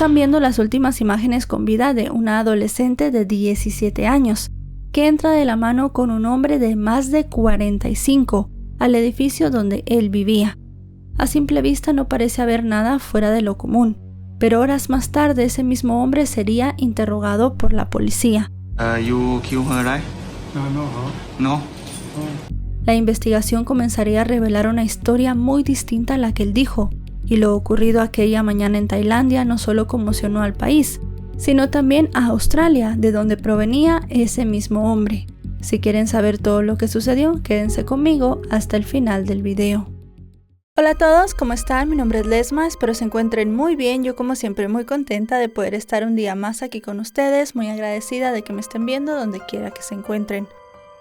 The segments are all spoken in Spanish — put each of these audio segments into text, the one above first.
están viendo las últimas imágenes con vida de una adolescente de 17 años, que entra de la mano con un hombre de más de 45 al edificio donde él vivía. A simple vista no parece haber nada fuera de lo común, pero horas más tarde ese mismo hombre sería interrogado por la policía. You killed her, right? No. La investigación comenzaría a revelar una historia muy distinta a la que él dijo, y lo ocurrido aquella mañana en Tailandia no solo conmocionó al país, sino también a Australia, de donde provenía ese mismo hombre. Si quieren saber todo lo que sucedió, quédense conmigo hasta el final del video. Hola a todos, ¿cómo están? Mi nombre es Lesma, espero se encuentren muy bien. Yo como siempre muy contenta de poder estar un día más aquí con ustedes, muy agradecida de que me estén viendo donde quiera que se encuentren.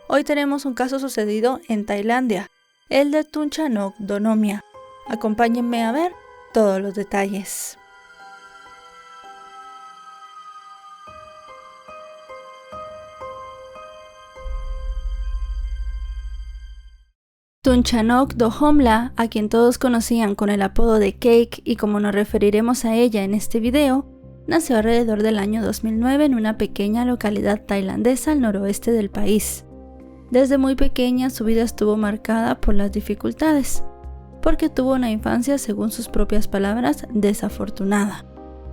Hoy tenemos un caso sucedido en Tailandia, el de Tunchanok Donomia. Acompáñenme a ver todos los detalles. Tunchanok Dohomla, a quien todos conocían con el apodo de Cake y como nos referiremos a ella en este video, nació alrededor del año 2009 en una pequeña localidad tailandesa al noroeste del país. Desde muy pequeña su vida estuvo marcada por las dificultades, porque tuvo una infancia, según sus propias palabras, desafortunada.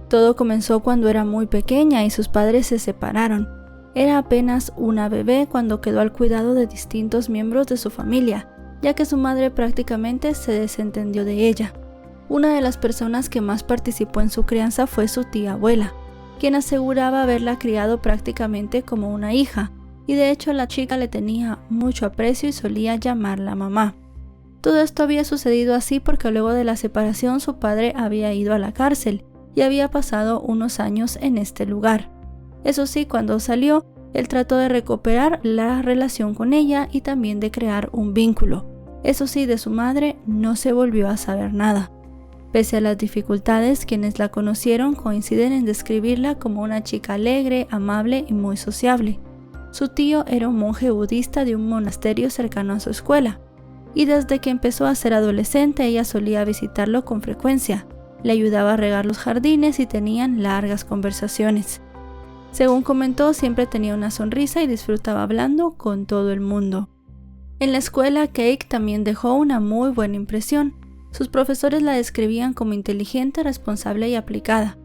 Todo comenzó cuando era muy pequeña y sus padres se separaron. Era apenas una bebé cuando quedó al cuidado de distintos miembros de su familia, ya que su madre prácticamente se desentendió de ella. Una de las personas que más participó en su crianza fue su tía abuela, quien aseguraba haberla criado prácticamente como una hija, y de hecho la chica le tenía mucho aprecio y solía llamarla mamá. Todo esto había sucedido así porque luego de la separación su padre había ido a la cárcel y había pasado unos años en este lugar. Eso sí, cuando salió, él trató de recuperar la relación con ella y también de crear un vínculo. Eso sí, de su madre no se volvió a saber nada. Pese a las dificultades, quienes la conocieron coinciden en describirla como una chica alegre, amable y muy sociable. Su tío era un monje budista de un monasterio cercano a su escuela, y desde que empezó a ser adolescente ella solía visitarlo con frecuencia, le ayudaba a regar los jardines y tenían largas conversaciones. Según comentó, siempre tenía una sonrisa y disfrutaba hablando con todo el mundo. En la escuela, Cake también dejó una muy buena impresión. Sus profesores la describían como inteligente, responsable y aplicada.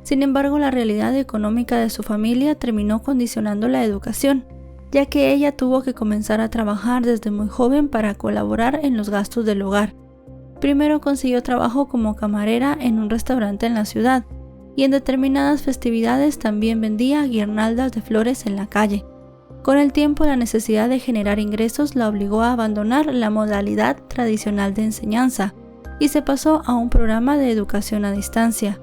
Sin embargo, la realidad económica de su familia terminó condicionando la educación, ya que ella tuvo que comenzar a trabajar desde muy joven para colaborar en los gastos del hogar. Primero consiguió trabajo como camarera en un restaurante en la ciudad, y en determinadas festividades también vendía guirnaldas de flores en la calle. Con el tiempo, la necesidad de generar ingresos la obligó a abandonar la modalidad tradicional de enseñanza y se pasó a un programa de educación a distancia.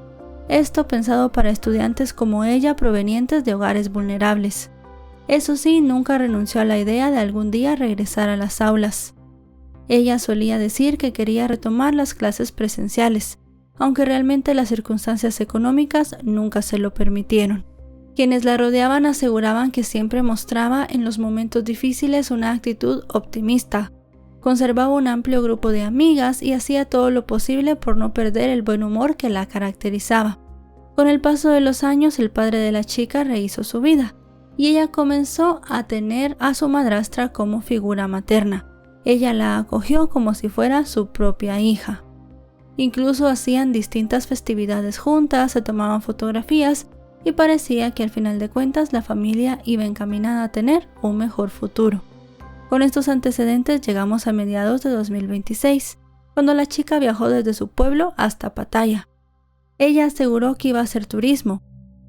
Esto pensado para estudiantes como ella provenientes de hogares vulnerables. Eso sí, nunca renunció a la idea de algún día regresar a las aulas. Ella solía decir que quería retomar las clases presenciales, aunque realmente las circunstancias económicas nunca se lo permitieron. Quienes la rodeaban aseguraban que siempre mostraba en los momentos difíciles una actitud optimista. Conservaba un amplio grupo de amigas y hacía todo lo posible por no perder el buen humor que la caracterizaba. Con el paso de los años, el padre de la chica rehizo su vida, y ella comenzó a tener a su madrastra como figura materna. Ella la acogió como si fuera su propia hija. Incluso hacían distintas festividades juntas, se tomaban fotografías y parecía que al final de cuentas la familia iba encaminada a tener un mejor futuro. Con estos antecedentes llegamos a mediados de 2026, cuando la chica viajó desde su pueblo hasta Pattaya. Ella aseguró que iba a hacer turismo,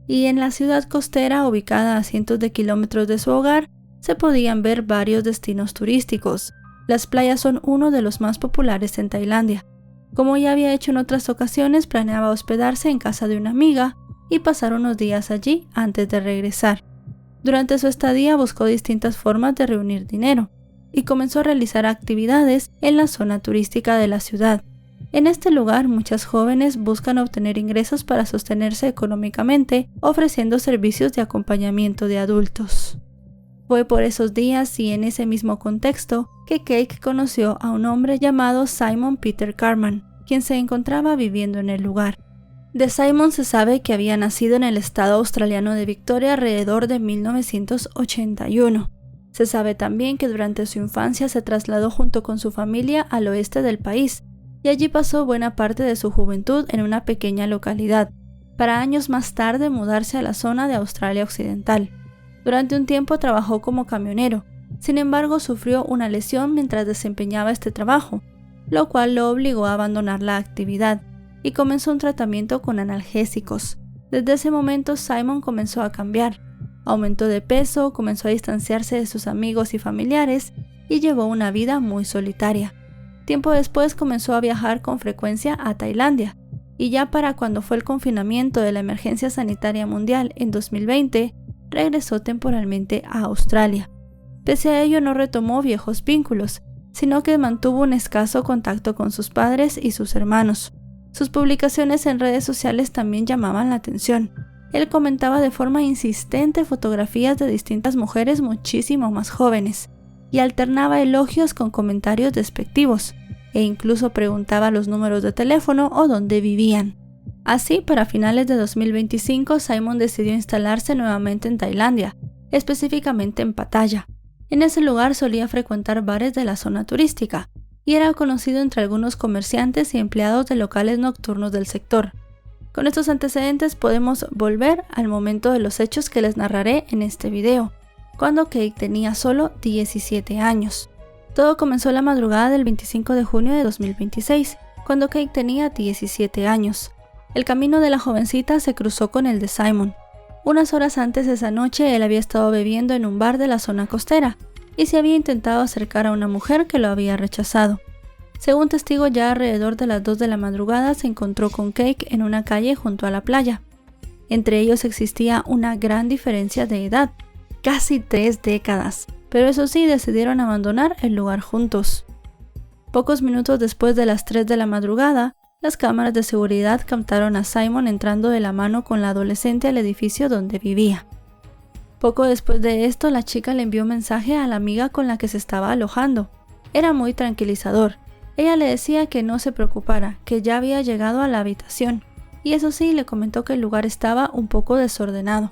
y en la ciudad costera ubicada a cientos de kilómetros de su hogar se podían ver varios destinos turísticos. Las playas son uno de los más populares en Tailandia. Como ya había hecho en otras ocasiones, planeaba hospedarse en casa de una amiga y pasar unos días allí antes de regresar. Durante su estadía buscó distintas formas de reunir dinero y comenzó a realizar actividades en la zona turística de la ciudad. En este lugar, muchas jóvenes buscan obtener ingresos para sostenerse económicamente, ofreciendo servicios de acompañamiento de adultos. Fue por esos días y en ese mismo contexto que Cake conoció a un hombre llamado Simon Peter Carman, quien se encontraba viviendo en el lugar. De Simon se sabe que había nacido en el estado australiano de Victoria alrededor de 1981. Se sabe también que durante su infancia se trasladó junto con su familia al oeste del país, y allí pasó buena parte de su juventud en una pequeña localidad, para años más tarde mudarse a la zona de Australia Occidental. Durante un tiempo trabajó como camionero, sin embargo sufrió una lesión mientras desempeñaba este trabajo, lo cual lo obligó a abandonar la actividad, y comenzó un tratamiento con analgésicos. Desde ese momento Simon comenzó a cambiar, aumentó de peso, comenzó a distanciarse de sus amigos y familiares, y llevó una vida muy solitaria. Tiempo después comenzó a viajar con frecuencia a Tailandia, y ya para cuando fue el confinamiento de la emergencia sanitaria mundial en 2020, regresó temporalmente a Australia. Pese a ello no retomó viejos vínculos, sino que mantuvo un escaso contacto con sus padres y sus hermanos. Sus publicaciones en redes sociales también llamaban la atención. Él comentaba de forma insistente fotografías de distintas mujeres muchísimo más jóvenes, y alternaba elogios con comentarios despectivos, e incluso preguntaba los números de teléfono o dónde vivían. Así, para finales de 2025, Simon decidió instalarse nuevamente en Tailandia, específicamente en Pattaya. En ese lugar solía frecuentar bares de la zona turística, y era conocido entre algunos comerciantes y empleados de locales nocturnos del sector. Con estos antecedentes podemos volver al momento de los hechos que les narraré en este video, cuando Kate tenía solo 17 años. Todo comenzó la madrugada del 25 de junio de 2026, cuando Kate tenía 17 años. El camino de la jovencita se cruzó con el de Simon. Unas horas antes de esa noche, él había estado bebiendo en un bar de la zona costera y se había intentado acercar a una mujer que lo había rechazado. Según testigo, ya alrededor de las 2 de la madrugada se encontró con Kate en una calle junto a la playa. Entre ellos existía una gran diferencia de edad, casi 3 décadas, pero eso sí, decidieron abandonar el lugar juntos. Pocos minutos después de las 3 de la madrugada, las cámaras de seguridad captaron a Simon entrando de la mano con la adolescente al edificio donde vivía. Poco después de esto, la chica le envió un mensaje a la amiga con la que se estaba alojando. Era muy tranquilizador. Ella le decía que no se preocupara, que ya había llegado a la habitación, y eso sí, le comentó que el lugar estaba un poco desordenado.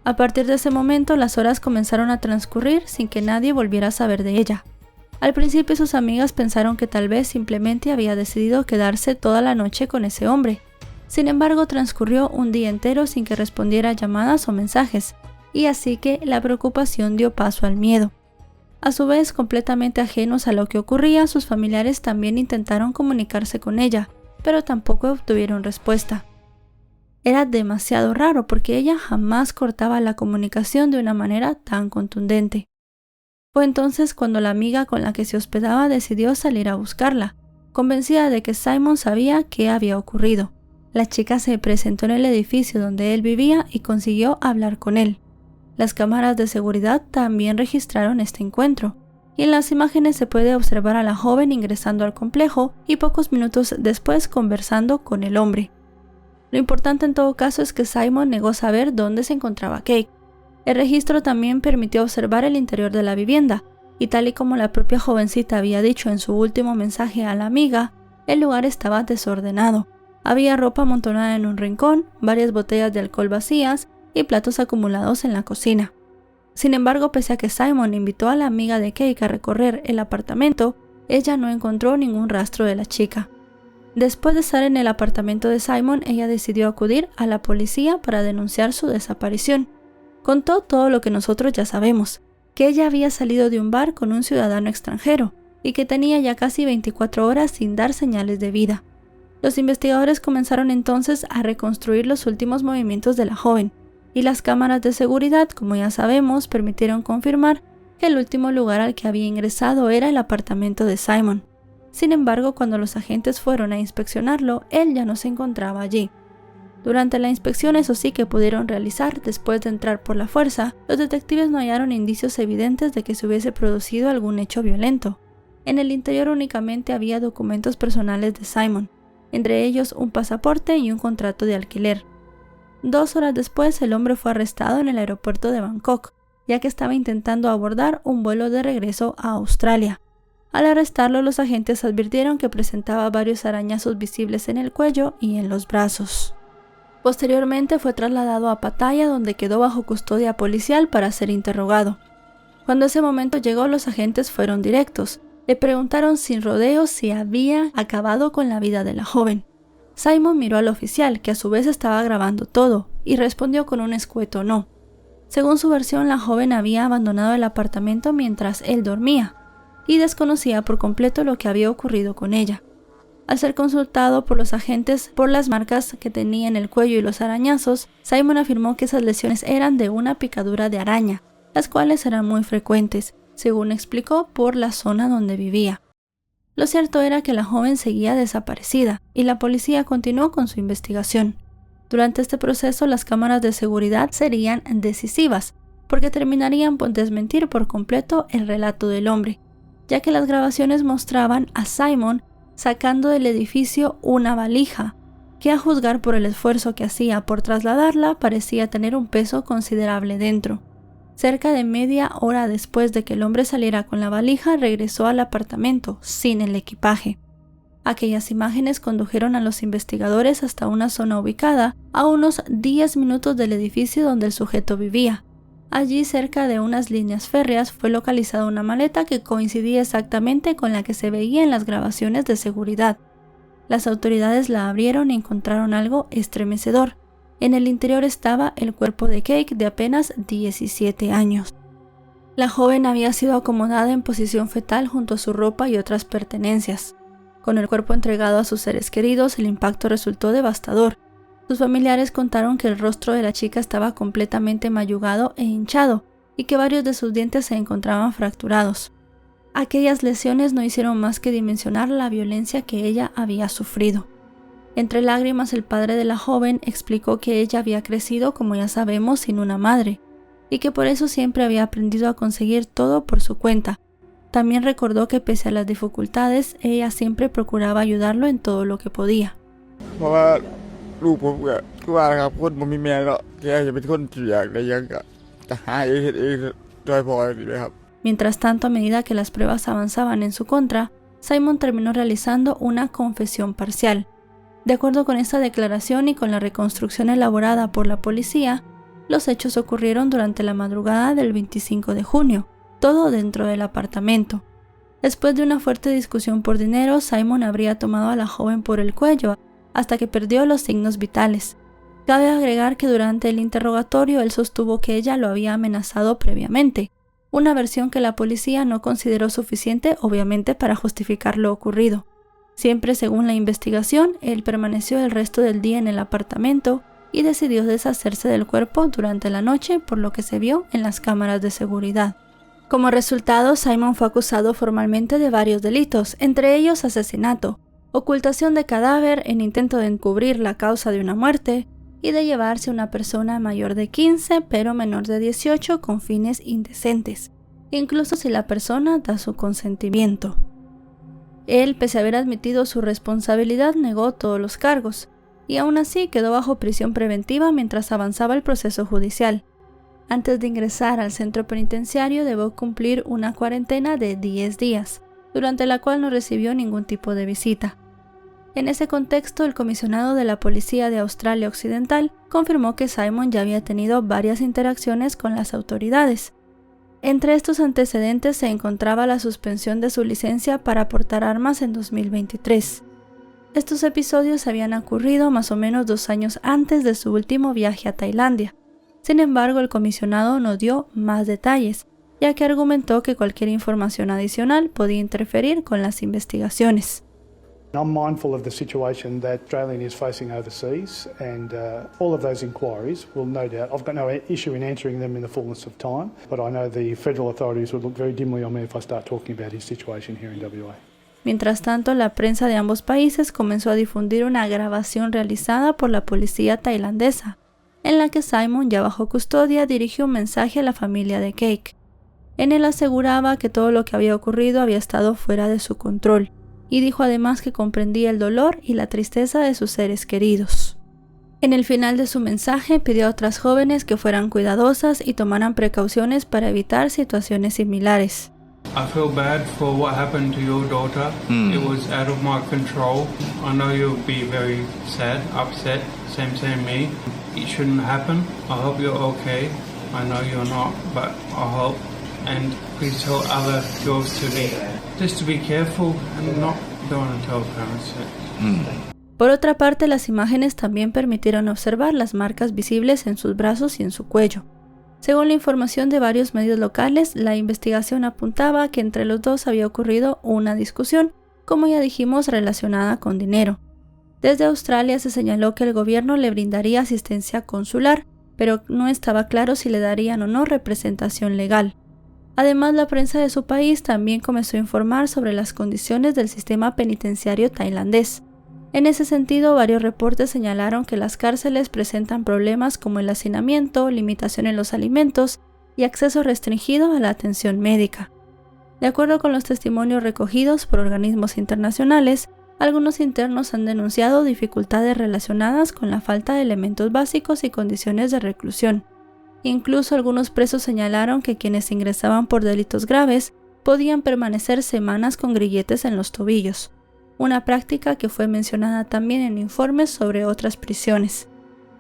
A partir de ese momento, las horas comenzaron a transcurrir sin que nadie volviera a saber de ella. Al principio sus amigas pensaron que tal vez simplemente había decidido quedarse toda la noche con ese hombre. Sin embargo, transcurrió un día entero sin que respondiera llamadas o mensajes, y así que la preocupación dio paso al miedo. A su vez, completamente ajenos a lo que ocurría, sus familiares también intentaron comunicarse con ella, pero tampoco obtuvieron respuesta. Era demasiado raro porque ella jamás cortaba la comunicación de una manera tan contundente. Fue entonces cuando la amiga con la que se hospedaba decidió salir a buscarla, convencida de que Simon sabía qué había ocurrido. La chica se presentó en el edificio donde él vivía y consiguió hablar con él. Las cámaras de seguridad también registraron este encuentro, y en las imágenes se puede observar a la joven ingresando al complejo y pocos minutos después conversando con el hombre. Lo importante en todo caso es que Simon negó saber dónde se encontraba Kate. El registro también permitió observar el interior de la vivienda, y tal y como la propia jovencita había dicho en su último mensaje a la amiga, el lugar estaba desordenado. Había ropa amontonada en un rincón, varias botellas de alcohol vacías y platos acumulados en la cocina. Sin embargo, pese a que Simon invitó a la amiga de Kate a recorrer el apartamento, ella no encontró ningún rastro de la chica. Después de estar en el apartamento de Simon, ella decidió acudir a la policía para denunciar su desaparición. Contó todo lo que nosotros ya sabemos, que ella había salido de un bar con un ciudadano extranjero y que tenía ya casi 24 horas sin dar señales de vida. Los investigadores comenzaron entonces a reconstruir los últimos movimientos de la joven, y las cámaras de seguridad, como ya sabemos, permitieron confirmar que el último lugar al que había ingresado era el apartamento de Simon. Sin embargo, cuando los agentes fueron a inspeccionarlo, él ya no se encontraba allí. Durante la inspección, eso sí que pudieron realizar, después de entrar por la fuerza, los detectives no hallaron indicios evidentes de que se hubiese producido algún hecho violento. En el interior únicamente había documentos personales de Simon, entre ellos un pasaporte y un contrato de alquiler. 2 horas después, el hombre fue arrestado en el aeropuerto de Bangkok, ya que estaba intentando abordar un vuelo de regreso a Australia. Al arrestarlo, los agentes advirtieron que presentaba varios arañazos visibles en el cuello y en los brazos. Posteriormente fue trasladado a Pattaya, donde quedó bajo custodia policial para ser interrogado. Cuando ese momento llegó, los agentes fueron directos. Le preguntaron sin rodeos si había acabado con la vida de la joven. Simon miró al oficial, que a su vez estaba grabando todo, y respondió con un escueto no. Según su versión, la joven había abandonado el apartamento mientras él dormía, y desconocía por completo lo que había ocurrido con ella. Al ser consultado por los agentes por las marcas que tenía en el cuello y los arañazos, Simon afirmó que esas lesiones eran de una picadura de araña, las cuales eran muy frecuentes, según explicó, por la zona donde vivía. Lo cierto era que la joven seguía desaparecida y la policía continuó con su investigación. Durante este proceso, las cámaras de seguridad serían decisivas, porque terminarían por desmentir por completo el relato del hombre, ya que las grabaciones mostraban a Simon sacando del edificio una valija, que a juzgar por el esfuerzo que hacía por trasladarla parecía tener un peso considerable dentro. Cerca de media hora después de que el hombre saliera con la valija, regresó al apartamento sin el equipaje. Aquellas imágenes condujeron a los investigadores hasta una zona ubicada a unos 10 minutos del edificio donde el sujeto vivía. Allí, cerca de unas líneas férreas, fue localizada una maleta que coincidía exactamente con la que se veía en las grabaciones de seguridad. Las autoridades la abrieron y encontraron algo estremecedor. En el interior estaba el cuerpo de Cake, de apenas 17 años. La joven había sido acomodada en posición fetal junto a su ropa y otras pertenencias. Con el cuerpo entregado a sus seres queridos, el impacto resultó devastador. Sus familiares contaron que el rostro de la chica estaba completamente mayugado e hinchado y que varios de sus dientes se encontraban fracturados. Aquellas lesiones no hicieron más que dimensionar la violencia que ella había sufrido. Entre lágrimas, el padre de la joven explicó que ella había crecido, como ya sabemos, sin una madre, y que por eso siempre había aprendido a conseguir todo por su cuenta. También recordó que pese a las dificultades, ella siempre procuraba ayudarlo en todo lo que podía. Mientras tanto, a medida que las pruebas avanzaban en su contra, Simon terminó realizando una confesión parcial. De acuerdo con esta declaración y con la reconstrucción elaborada por la policía, los hechos ocurrieron durante la madrugada del 25 de junio, todo dentro del apartamento. Después de una fuerte discusión por dinero, Simon habría tomado a la joven por el cuello hasta que perdió los signos vitales. Cabe agregar que durante el interrogatorio él sostuvo que ella lo había amenazado previamente, una versión que la policía no consideró suficiente, obviamente, para justificar lo ocurrido. Siempre según la investigación, él permaneció el resto del día en el apartamento y decidió deshacerse del cuerpo durante la noche, por lo que se vio en las cámaras de seguridad. Como resultado, Simon fue acusado formalmente de varios delitos, entre ellos asesinato, ocultación de cadáver en intento de encubrir la causa de una muerte y de llevarse a una persona mayor de 15 pero menor de 18 con fines indecentes, incluso si la persona da su consentimiento. Él, pese a haber admitido su responsabilidad, negó todos los cargos y aún así quedó bajo prisión preventiva mientras avanzaba el proceso judicial. Antes de ingresar al centro penitenciario, debió cumplir una cuarentena de 10 días, durante la cual no recibió ningún tipo de visita. En ese contexto, el comisionado de la Policía de Australia Occidental confirmó que Simon ya había tenido varias interacciones con las autoridades. Entre estos antecedentes se encontraba la suspensión de su licencia para portar armas en 2023. Estos episodios habían ocurrido más o menos 2 años antes de su último viaje a Tailandia. Sin embargo, el comisionado no dio más detalles, ya que argumentó que cualquier información adicional podía interferir con las investigaciones. I'm mindful of the situation that Australian is facing overseas, and all of those inquiries will no doubt, I've got no issue in answering them in the fullness of time, but I know the federal authorities would look very dimly on me if I start talking about his situation here in WA. Mientras tanto, la prensa de ambos países comenzó a difundir una grabación realizada por la policía tailandesa, en la que Simon, ya bajo custodia, dirigió un mensaje a la familia de Cake. En él aseguraba que todo lo que había ocurrido había estado fuera de su control, y dijo además que comprendía el dolor y la tristeza de sus seres queridos. En el final de su mensaje pidió a otras jóvenes que fueran cuidadosas y tomaran precauciones para evitar situaciones similares. I feel bad for what happened to your daughter. It was out of my control. I know you'll be very sad, upset, same me. It shouldn't happen. I hope you're okay. I know you're not, but I hope. And please tell other girls to be careful and not go on and tell parents that. Por otra parte, las imágenes también permitieron observar las marcas visibles en sus brazos y en su cuello. Según la información de varios medios locales, la investigación apuntaba que entre los dos había ocurrido una discusión, como ya dijimos, relacionada con dinero. Desde Australia se señaló que el gobierno le brindaría asistencia consular, pero no estaba claro si le darían o no representación legal. Además, la prensa de su país también comenzó a informar sobre las condiciones del sistema penitenciario tailandés. En ese sentido, varios reportes señalaron que las cárceles presentan problemas como el hacinamiento, limitación en los alimentos y acceso restringido a la atención médica. De acuerdo con los testimonios recogidos por organismos internacionales, algunos internos han denunciado dificultades relacionadas con la falta de elementos básicos y condiciones de reclusión. Incluso algunos presos señalaron que quienes ingresaban por delitos graves podían permanecer semanas con grilletes en los tobillos, una práctica que fue mencionada también en informes sobre otras prisiones.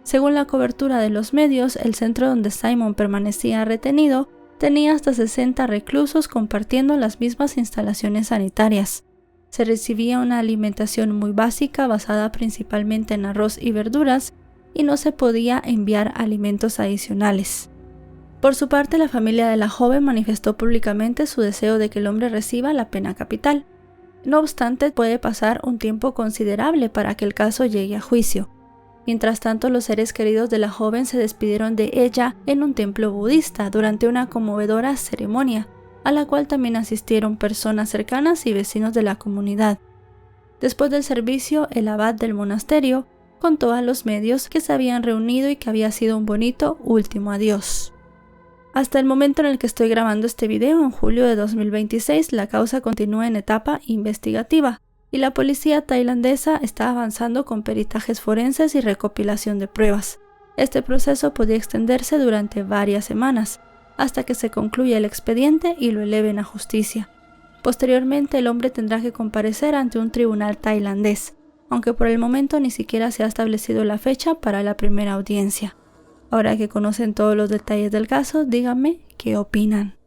Según la cobertura de los medios, el centro donde Simon permanecía retenido tenía hasta 60 reclusos compartiendo las mismas instalaciones sanitarias. Se recibía una alimentación muy básica basada principalmente en arroz y verduras y no se podía enviar alimentos adicionales. Por su parte, la familia de la joven manifestó públicamente su deseo de que el hombre reciba la pena capital. No obstante, puede pasar un tiempo considerable para que el caso llegue a juicio. Mientras tanto, los seres queridos de la joven se despidieron de ella en un templo budista durante una conmovedora ceremonia, a la cual también asistieron personas cercanas y vecinos de la comunidad. Después del servicio, el abad del monasterio contó a los medios que se habían reunido y que había sido un bonito último adiós. Hasta el momento en el que estoy grabando este video, en julio de 2026, la causa continúa en etapa investigativa y la policía tailandesa está avanzando con peritajes forenses y recopilación de pruebas. Este proceso podría extenderse durante varias semanas, hasta que se concluya el expediente y lo eleven a justicia. Posteriormente, el hombre tendrá que comparecer ante un tribunal tailandés, aunque por el momento ni siquiera se ha establecido la fecha para la primera audiencia. Ahora que conocen todos los detalles del caso, díganme qué opinan.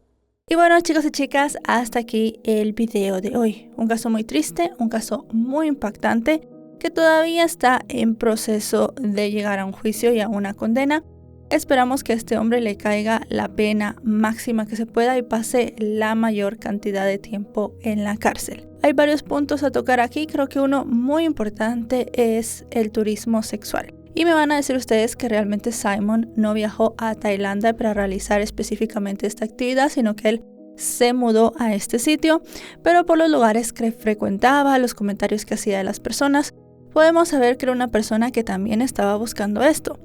Y bueno, chicos y chicas, hasta aquí el video de hoy. Un caso muy triste, un caso muy impactante, que todavía está en proceso de llegar a un juicio y a una condena. Esperamos que a este hombre le caiga la pena máxima que se pueda y pase la mayor cantidad de tiempo en la cárcel. Hay varios puntos a tocar aquí, creo que uno muy importante es el turismo sexual. Y me van a decir ustedes que realmente Simon no viajó a Tailandia para realizar específicamente esta actividad, sino que él se mudó a este sitio, pero por los lugares que frecuentaba, los comentarios que hacía de las personas, podemos saber que era una persona que también estaba buscando esto.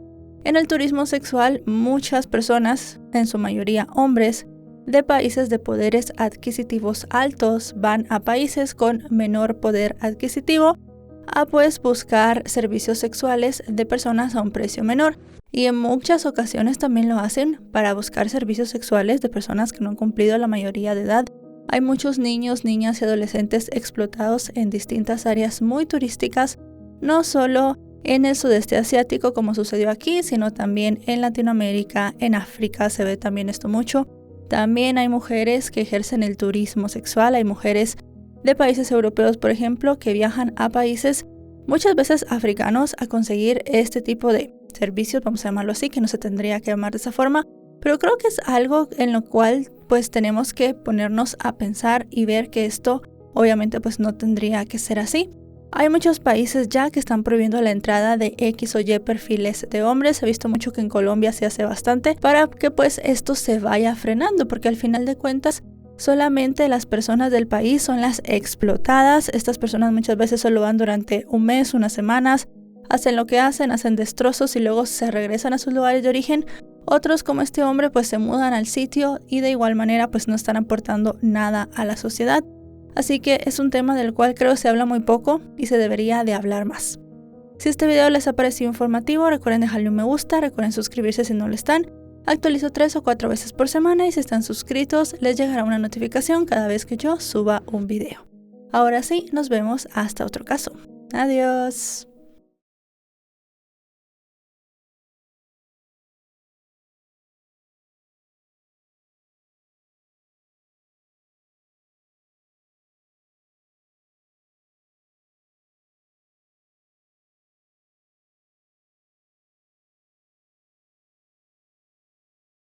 En el turismo sexual, muchas personas, en su mayoría hombres, de países de poderes adquisitivos altos, van a países con menor poder adquisitivo a pues buscar servicios sexuales de personas a un precio menor, y en muchas ocasiones también lo hacen para buscar servicios sexuales de personas que no han cumplido la mayoría de edad. Hay muchos niños, niñas y adolescentes explotados en distintas áreas muy turísticas, no solo en el sudeste asiático como sucedió aquí, sino también en Latinoamérica, en África se ve también esto mucho. También hay mujeres que ejercen el turismo sexual, hay mujeres de países europeos, por ejemplo, que viajan a países muchas veces africanos a conseguir este tipo de servicios, vamos a llamarlo así, que no se tendría que llamar de esa forma, pero creo que es algo en lo cual pues tenemos que ponernos a pensar y ver que esto obviamente pues no tendría que ser así. Hay muchos países ya que están prohibiendo la entrada de X o Y perfiles de hombres. He visto mucho que en Colombia se hace bastante para que pues esto se vaya frenando, porque al final de cuentas solamente las personas del país son las explotadas. Estas personas muchas veces solo van durante un mes, unas semanas, hacen lo que hacen destrozos y luego se regresan a sus lugares de origen. Otros, como este hombre, pues se mudan al sitio y de igual manera pues no están aportando nada a la sociedad. Así que es un tema del cual creo se habla muy poco y se debería de hablar más. Si este video les ha parecido informativo, recuerden dejarle un me gusta, recuerden suscribirse si no lo están. Actualizo 3 o 4 veces por semana y si están suscritos les llegará una notificación cada vez que yo suba un video. Ahora sí, nos vemos hasta otro caso. Adiós.